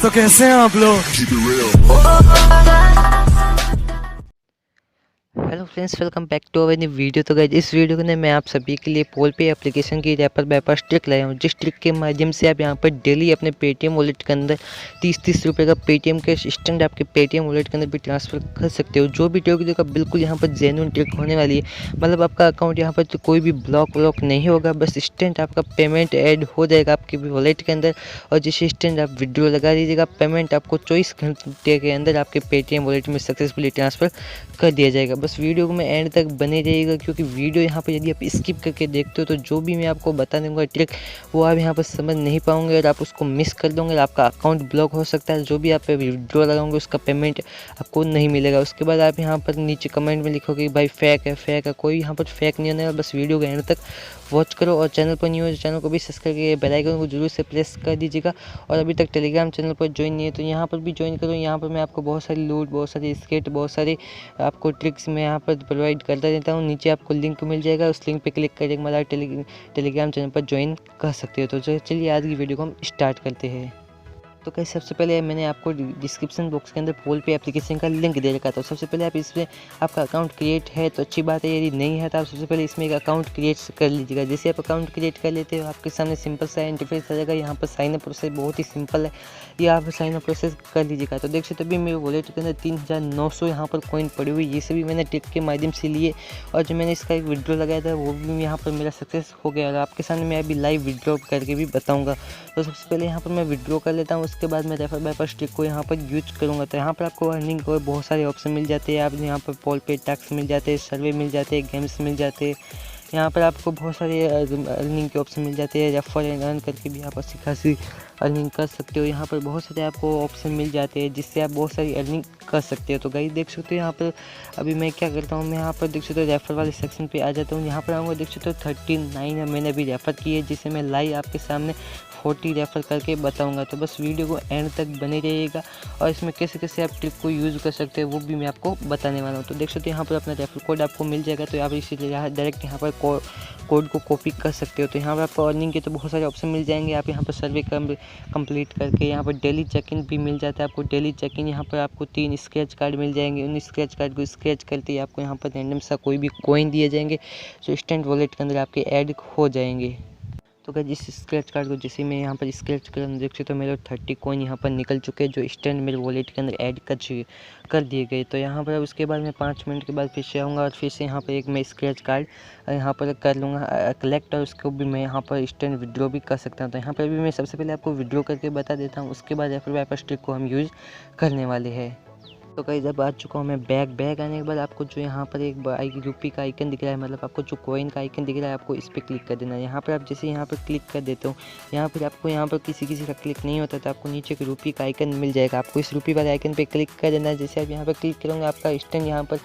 तो कैसे हैं आप लोग। Hello friends, welcome back to our new video. तो गाइस, इस वीडियो में मैं आप सभी के लिए पोलपे एप्लीकेशन की रैपर बाईपास ट्रिक लाया हूँ, जिस ट्रिक के माध्यम से आप यहां पर डेली अपने पेटीएम वॉलेट के अंदर 30-30 रुपये का पेटीएम के इंस्टेंट आपके पेटीएम वॉलेट के अंदर भी ट्रांसफर कर सकते हो। जो भी ट्रिक होगा बिल्कुल यहां पर जेन्युइन ट्रिक होने वाली है। मतलब आपका अकाउंट यहां पर तो कोई भी ब्लॉक नहीं होगा, बस इंस्टेंट आपका पेमेंट ऐड हो जाएगा आपके वॉलेट के अंदर। और जिस इंस्टेंट आप विड्रॉ लगा दीजिएगा, पेमेंट आपको 24 घंटे के अंदर आपके पेटीएम वॉलेट में सक्सेसफुली ट्रांसफर कर दिया जाएगा। बस वीडियो में एंड तक बने रहिएगा, क्योंकि वीडियो यहाँ पर यदि आप स्किप करके देखते हो तो जो भी मैं आपको बता दूंगा ट्रिक, वो आप यहाँ पर समझ नहीं पाओगे और आप उसको मिस कर दोगे और आपका अकाउंट ब्लॉक हो सकता है। जो भी आप विड्रॉ लगाओगे उसका पेमेंट आपको नहीं मिलेगा। उसके बाद आप यहाँ पर नीचे कमेंट में लिखोगे कि भाई फेक है। कोई यहाँ पर फेक नहीं होने वाला। बस वीडियो के एंड तक वॉच करो और चैनल पर न्यू हो तो चैनल को भी सब्सक्राइब करके बेल आइकन को जरूर से प्रेस कर दीजिएगा। और अभी तक टेलीग्राम चैनल पर ज्वाइन नहीं है तो यहाँ पर भी ज्वाइन करो। यहाँ पर मैं आपको बहुत सारी लूट, बहुत सारी स्केट, बहुत सारे आपको ट्रिक्स मैं यहाँ पर प्रोवाइड करता रहता हूँ। नीचे आपको लिंक मिल जाएगा, उस लिंक पे क्लिक करके हमारा टेलीग्राम चैनल पर ज्वाइन कर सकते हो। तो चलिए आज की वीडियो को हम स्टार्ट करते हैं। तो कहीं सबसे पहले मैंने आपको डिस्क्रिप्शन बॉक्स के अंदर पोलपे एप्लीकेशन का लिंक दे रखा था। सबसे पहले आप इसमें आपका अकाउंट क्रिएट है तो अच्छी बात है, यदि नहीं है तो आप सबसे पहले इसमें एक अकाउंट क्रिएट कर लीजिएगा। जैसे आप अकाउंट क्रिएट कर लेते हो आपके सामने सिंपल सा इंटरफेस आ जाएगा। यहाँ पर साइन अप प्रोसेस बहुत ही सिंपल है, ये आप साइन अप प्रोसेस कर लीजिएगा। तो देख सकते अभी मेरे वॉलेट के अंदर 3900 यहाँ पर कॉइन पड़ी हुई, ये सभी मैंने ट्रिक के माध्यम से लिए। और जो मैंने इसका एक विड्रॉ लगाया था वो भी यहाँ पर मेरा सक्सेस हो गया और आपके सामने मैं अभी लाइव विड्रॉ करके भी बताऊँगा। तो सबसे पहले यहाँ पर मैं विड्रॉ कर लेता हूँ, उसके बाद मैं रेफर बाईपास ट्रिक को यहाँ पर यूज करूँगा। तो यहाँ पर आपको अर्निंग को बहुत सारे ऑप्शन मिल जाते हैं। आप यहाँ पर पोलपे टैक्स मिल जाते हैं, सर्वे मिल जाते हैं, गेम्स मिल जाते हैं। यहाँ पर आपको बहुत सारे अर्निंग के ऑप्शन मिल जाते हैं। रेफर एंड अर्न करके भी आप अच्छी खासी अर्निंग कर सकते हो। यहाँ पर बहुत सारे आपको ऑप्शन मिल जाते हैं जिससे आप बहुत सारी अर्निंग कर सकते हो। तो गाइस देख सकते हो यहाँ पर अभी मैं क्या करता हूँ, मैं यहाँ पर देख सकते हो रेफर वाले सेक्शन पे आ जाता हूँ। यहाँ पर आऊँगा, देख सकते हो 39 मैंने अभी रेफर की है, जिसे मैं लाइव आपके सामने 40 रेफर करके बताऊंगा। तो बस वीडियो को एंड तक बने रहिएगा और इसमें कैसे कैसे आप ट्रिक को यूज़ कर सकते हैं वो भी मैं आपको बताने वाला हूँ। तो देख सकते हैं यहाँ पर अपना रेफर कोड आपको मिल जाएगा, तो आप इसीलिए यहाँ डायरेक्ट यहाँ पर कोड को कॉपी कर सकते हो। तो यहाँ पर आपको अर्निंग के तो बहुत सारे ऑप्शन मिल जाएंगे। आप यहाँ पर सर्वे कंप्लीट करके यहाँ पर डेली चेक इन भी मिल जाता है आपको। डेली चेक इन यहाँ पर आपको 3 स्क्रैच कार्ड मिल जाएंगे। उन स्क्रैच कार्ड को स्क्रैच करते ही आपको यहाँ पर रैंडम सा कोई भी कॉइन दिए जाएंगे जो इंस्टेंट वॉलेट के अंदर आपके ऐड हो जाएंगे। तो क्या जिस स्क्रैच कार्ड को जैसे मैं यहाँ पर स्क्रैच कर देख सकते हो मेरे 30 कॉइन यहाँ पर निकल चुके हैं जो इंस्टेंट मेरे वॉलेट के अंदर ऐड कर दिए गए। तो यहाँ पर उसके बाद मैं 5 मिनट के बाद फिर से आऊँगा और फिर से यहाँ पर एक मैं स्क्रैच कार्ड यहाँ पर कर लूँगा कलेक्ट और उसको भी मैं यहाँ पर इंस्टेंट विड्रॉ भी कर सकता हूँ। तो यहाँ पर भी मैं सबसे पहले आपको विड्रॉ करके बता देता हूँ, उसके बाद रेफर बाईपास ट्रिक को हम यूज़ करने वाले हैं। तो कहीं जब आ चुका हूँ मैं बैक आने के बाद आपको जो यहाँ पर एक रुपये का आइकन दिख रहा है, मतलब आपको जो कॉइन का आइकन दिख रहा है, आपको इस पर क्लिक कर देना है। यहाँ पर आप जैसे यहाँ पर क्लिक कर देते हो, यहाँ पर आपको यहाँ पर किसी का क्लिक नहीं होता तो आपको नीचे एक रुपये का आइकन मिल जाएगा। आपको इस रुपये वाले आइकन पर क्लिक कर देना है। जैसे आप यहाँ पर क्लिक करोगे आपका इंस्टेंट यहाँ पर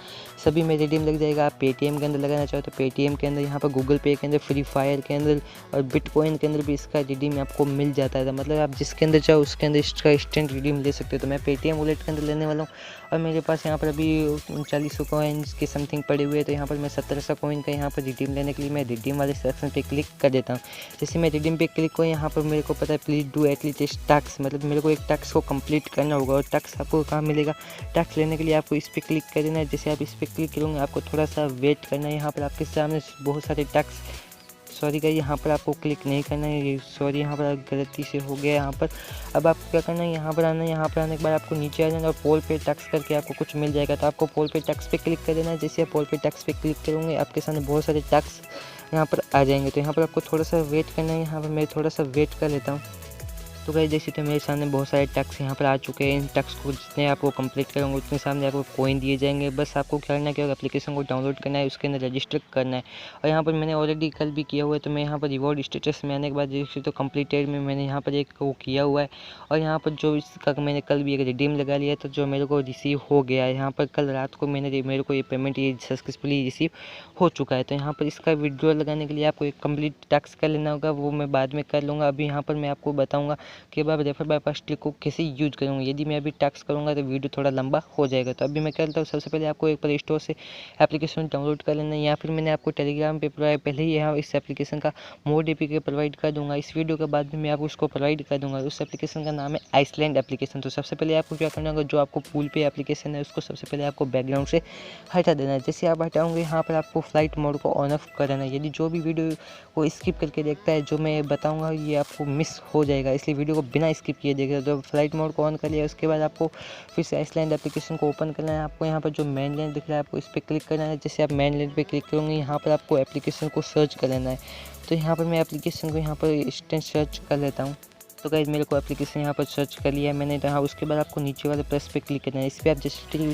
सभी में रिडीम लग जाएगा। आप पेटीएम के अंदर लगाना चाहो तो पेटीएम के अंदर, यहाँ पर गूगल पे के अंदर, फ्री फायर के अंदर और बिटकॉइन के अंदर भी इसका रिडीम आपको मिल जाता है। मतलब आप जिसके अंदर चाहो उसके अंदर इसका इंस्टेंट रिडीम ले सकते हो। तो मैं पेटीएम वॉलेट के अंदर लेने वाला हूँ और मेरे पास यहाँ पर अभी 3900 कॉइन्स के समथिंग पड़े हुए हैं। तो यहाँ पर मैं 1700 कॉइन का यहाँ पर रिडीम लेने के लिए मैं रिडीम वाले सेक्शन पे क्लिक कर देता हूँ। जैसे मैं रिडीम पे क्लिक करूँ, यहाँ पर मेरे को पता है प्लीज़ डू एटलीस्ट टैक्स, मतलब मेरे को एक टैक्स को कंप्लीट करना होगा। और टैक्स आपको कहाँ मिलेगा, टैक्स लेने के लिए आपको इस पर क्लिक कर देना है। जैसे आप इस पर क्लिक करोगे आपको थोड़ा सा वेट करना है। यहाँ पर आपके सामने बहुत सारे टैक्स, सॉरी गाइस यहाँ पर आपको क्लिक नहीं करना है, ये सॉरी यहाँ पर गलती से हो गया यहाँ पर। अब आपको क्या करना है, यहाँ पर आना है। यहाँ पर आने के बाद आपको नीचे आ जाना और पोलपे टैक्स करके आपको कुछ मिल जाएगा। तो आपको पोलपे टैक्स पे क्लिक कर देना है। जैसे आप पोलपे टैक्स पे क्लिक करोगे आपके सामने बहुत सारे टैक्स यहाँ पर आ जाएंगे। तो यहाँ पर आपको थोड़ा सा वेट करना है। यहाँ पर मैं थोड़ा सा वेट कर लेता हूँ। तो गाइस देख सकते हो मेरे सामने बहुत सारे टैक्स यहाँ पर आ चुके हैं। इन टैक्स को जितने आपको कंप्लीट करोगे उतने सामने आपको कॉइन दिए जाएंगे। बस आपको क्या करना है कि एप्लीकेशन को डाउनलोड करना है, उसके अंदर रजिस्टर करना है। और यहाँ पर मैंने ऑलरेडी कल भी किया हुआ है। तो मैं यहाँ पर रिवॉर्ड स्टेटस में आने के बाद देख सकते हो कंप्लीटेड में मैंने यहाँ पर एक वो किया हुआ है। और यहाँ पर जो इसका मैंने कल भी एक रिडीम लगा लिया तो जो मेरे को रिसीव हो गया है। यहाँ पर कल रात को मेरे को ये पेमेंट ये सक्सेसफुली रिसीव हो चुका है। तो यहाँ पर इसका विड्रॉ लगाने के लिए आपको एक कंप्लीट टैक्स कर लेना होगा, वो मैं बाद में कर लूँगा। अभी यहाँ पर मैं आपको बताऊँगा कि अब रेफर बाईपास ट्रिक को कैसे यूज करूँगा। यदि मैं अभी टास्क करूँगा तो वीडियो थोड़ा लंबा हो जाएगा। तो अभी मैं क्या करता हूँ, सबसे पहले आपको एक प्ले स्टोर से एप्लीकेशन डाउनलोड कर लेना है, या फिर मैंने आपको टेलीग्राम पे पहले ही यहाँ इस एप्लीकेशन का मोड APK प्रोवाइड कर दूंगा। इस वीडियो के बाद में मैं आपको उसको प्रोवाइड कर दूंगा। उस एप्लीकेशन का नाम है आइसलैंड एप्लीकेशन। तो सबसे पहले आपको क्या करना होगा, जो आपको PollPe एप्लीकेशन है उसको सबसे पहले आपको बैकग्राउंड से हटा देना है। जैसे आप हटाओगे यहाँ पर आपको फ्लाइट मोड को ऑन ऑफ कर देना है। यदि जो भी वीडियो को स्किप करके देखता है, जो मैं बताऊंगा ये आपको मिस हो जाएगा, इसलिए वीडियो को बिना स्किप किए देखेगा। तो फ्लाइट मोड को ऑन कर लिया, उसके बाद आपको फिर से आइसलैंड एप्लीकेशन को ओपन करना है। आपको यहाँ पर जो मेन लाइन दिख रहा है आपको इस पर क्लिक करना है। जैसे आप मेन लाइन पे क्लिक करोगे यहाँ पर आपको एप्लीकेशन को सर्च कर लेना है। तो यहाँ पर मैं एप्लीकेशन को यहाँ पर इंस्टेंट सर्च कर लेता हूँ। तो गाइस मेरे को एप्लीकेशन यहाँ पर सर्च कर लिया है मैंने। तो हाँ, उसके बाद आपको नीचे वाले प्लस पे क्लिक करना है। इस पर आप जैसे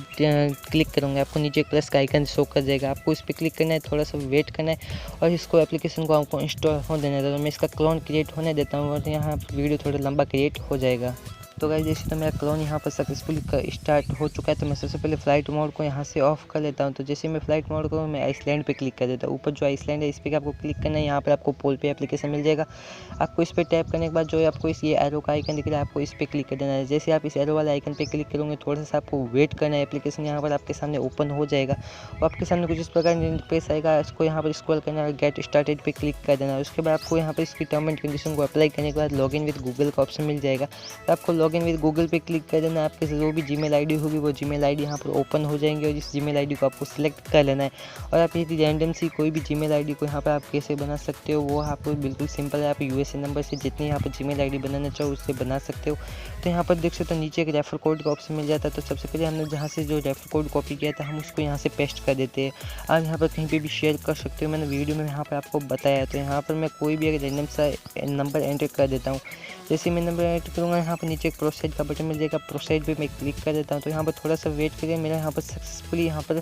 क्लिक करोगे आपको नीचे एक प्लस का आइकन शो कर जाएगा। आपको इस पर क्लिक करना है, थोड़ा सा वेट करना है और इसको एप्लीकेशन को आपको इंस्टॉल होने देना है। तो मैं इसका क्लोन क्रिएट होने देता हूँ और यहाँ वीडियो थोड़ा लंबा क्रिएट हो जाएगा। तो गाइस जैसे तो मेरा क्लोन यहाँ पर सक्सेसफुली स्टार्ट हो चुका है। तो मैं सबसे पहले फ्लाइट मोड को यहाँ से ऑफ कर लेता हूँ। तो जैसे मैं फ्लाइट मोड को मैं आइसलैंड पे क्लिक कर देता हूँ। ऊपर जो आइसलैंड है इस पर आपको क्लिक करना है। यहाँ पर आपको PollPe एप्लीकेशन मिल जाएगा। आपको इस पर टैप करने के बाद जो आपको इस ये एरो का आइकन दिख रहा है आपको इस पर क्लिक कर देना है। जैसे आप इस एरो वाले आइकन पर क्लिक करोगे थोड़ा सा आपको वेट करना है। एप्लीकेशन यहाँ पर आपके सामने ओपन हो जाएगा और आपके सामने कुछ इस प्रकार इंटरफेस आएगा। इसको यहाँ पर स्क्रॉल करना है, गेट स्टार्टेड पे क्लिक कर देना है। उसके बाद आपको यहाँ पर इसकी टर्म एंड कंडीशन को अप्लाई करने के बाद लॉगिन विद गूगल का ऑप्शन मिल जाएगा। तो आपको लॉगिन विद गूगल पे क्लिक कर देना है। आपके जो भी जीमेल आईडी होगी वो जीमेल आईडी यहाँ पर ओपन हो जाएंगे और इस जीमेल आईडी को आपको सिलेक्ट कर लेना है। और आप यदि रैंडम सी कोई भी जीमेल आईडी को यहाँ पर आप कैसे बना सकते हो वो आपको बिल्कुल सिंपल है। आप USA नंबर से जितनी यहाँ पर जीमेल आईडी बनाना चाहो उससे बना सकते हो। तो यहाँ पर देख सकते हो नीचे एक रेफर कोड का ऑप्शन मिल जाता है। तो सबसे पहले हमने जहाँ से जो रेफर कोड कॉपी किया था हम उसको यहाँ से पेस्ट कर देते हैं। आप यहाँ पर कहीं पर भी शेयर कर सकते हो, मैंने वीडियो में यहाँ पर आपको बताया। तो यहाँ पर मैं कोई भी एक रैंडम सा नंबर एंटर कर देता हूँ। जैसे मैं नंबर एंटर करूँगा यहाँ पर नीचे एक प्रोसीड का बटन मिल जाएगा। प्रोसीड पे मैं क्लिक कर देता हूँ। तो यहाँ पर थोड़ा सा वेट करें, मेरा यहाँ पर सक्सेसफुली यहाँ पर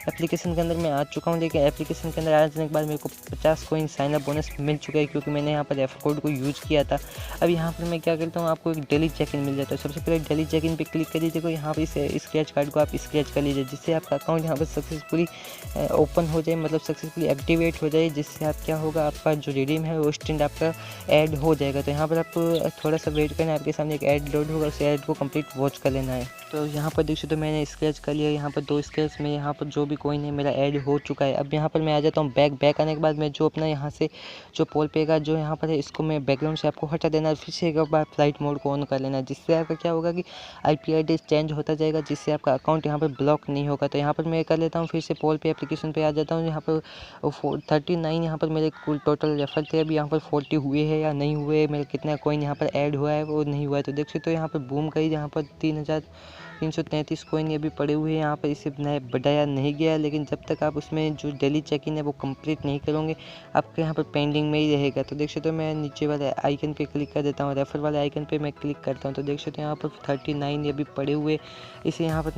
एप्लीकेशन के अंदर मैं आ चुका हूँ। लेकिन एप्लीकेशन के अंदर आ जाने के बाद मेरे को 50 कॉइन साइन अप बोनस मिल चुका है क्योंकि मैंने यहाँ पर रेफर कोड को यूज़ किया था। अब यहाँ पर मैं क्या करता हूँ, आपको एक डेली चेक इन मिल जाता है। सबसे पहले डेली चेक इन पे क्लिक कर दीजिएगा। यहाँ पर इस स्क्रैच कार्ड को आप स्क्रैच कर लीजिए जिससे आपका अकाउंट यहाँ पर सक्सेसफुली ओपन हो जाए, मतलब सक्सेसफुली एक्टिवेट हो जाए। जिससे आप क्या होगा, आपका जो रिडीम है वो इंस्टेंट आपका ऐड हो जाएगा। तो यहाँ पर आपको थोड़ा सा वेट करना है, आपके सामने एक ऐड लोड होगा, उस ऐड को कंप्लीट वॉच कर लेना है। तो यहाँ पर देखिए तो मैंने स्क्रैच कर लिया। यहाँ पर 2 स्क्रैच में यहाँ पर जो भी कॉइन है मेरा ऐड हो चुका है। अब यहाँ पर मैं आ जाता हूँ बैक आने के बाद मैं जो अपना यहाँ से जो PollPe का जो यहाँ पर है इसको मैं बैकग्राउंड से आपको हटा देना है। फिर से एक बार फ्लाइट मोड को ऑन कर लेना है जिससे आपका क्या होगा कि IP एड्रेस चेंज होता जाएगा, जिससे आपका अकाउंट यहाँ पर ब्लॉक नहीं होगा। तो यहाँ पर मैं कर लेता हूँ, फिर से PollPe एप्लीकेशन पर आ जाता हूँ। यहाँ पर 39 यहाँ पर मेरे कुल टोटल रेफर थे। अभी यहाँ पर 40 हुए हैं या नहीं हुए, मेरे कितना कॉइन यहाँ पर ऐड हुआ है वो नहीं हुआ है। तो देख सकते हो यहाँ पर बूम करी, यहाँ पर 3,333 कॉइन अभी पड़े हुए हैं। यहाँ पर इसे बढ़ाया नहीं गया है, लेकिन जब तक आप उसमें जो डेली चेक इन है वो कंप्लीट नहीं करोगे आपके यहाँ पर पेंडिंग में ही रहेगा। तो देख सकते हो मैं नीचे वाले आइकन पे क्लिक कर देता हूँ, रेफर वाले आइकन पे मैं क्लिक करता हूँ। तो देख सकते हो यहाँ पर 39 अभी पड़े हुए, इसे यहाँ पर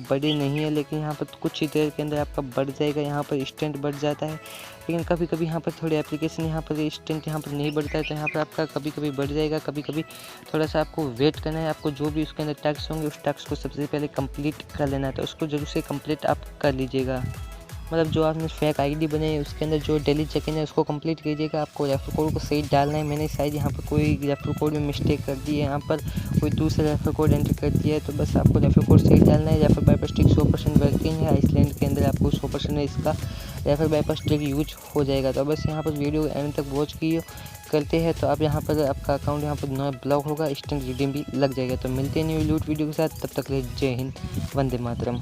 बड़े नहीं है, लेकिन यहाँ पर कुछ ही देर के अंदर आपका बढ़ जाएगा। यहाँ पर इंस्टेंट बढ़ जाता है, लेकिन कभी कभी यहाँ पर थोड़े एप्लीकेशन यहाँ पर इंस्टेंट यहाँ पर नहीं बढ़ता है। तो यहाँ पर आपका कभी कभी बढ़ जाएगा, कभी कभी थोड़ा सा आपको वेट करना है। आपको जो भी उसके अंदर टैक्स होंगे उस टैक्स को सबसे पहले कंप्लीट कर लेना है। तो उसको जरूर से कंप्लीट आप कर लीजिएगा। मतलब जो आपने फेक आईडी बनाई है उसके अंदर जो डेली चेक इन है उसको कंप्लीट कीजिएगा। आपको रेफर कोड को सही डालना है। मैंने शायद यहाँ पर कोई रेफर कोड में मिस्टेक कर दी है, यहाँ पर कोई दूसरा रेफर कोड एंटर कर दिया है। तो बस आपको रेफर कोड सही डालना है। रेफर बाईपास ट्रिक 100% वर्किंग है। आइसलैंड के अंदर आपको 100% इसका रेफर बाईपास ट्रिक यूज हो जाएगा। तो बस यहाँ पर वीडियो एंड तक वॉच करते हैं तो आप यहाँ पर आपका अकाउंट यहाँ पर न ब्लॉक होगा, इंस्टेंट रिडीम भी लग जाएगा। तो मिलते हैं न्यू लूट वीडियो के साथ, तब तक जय हिंद, वंदे मातरम।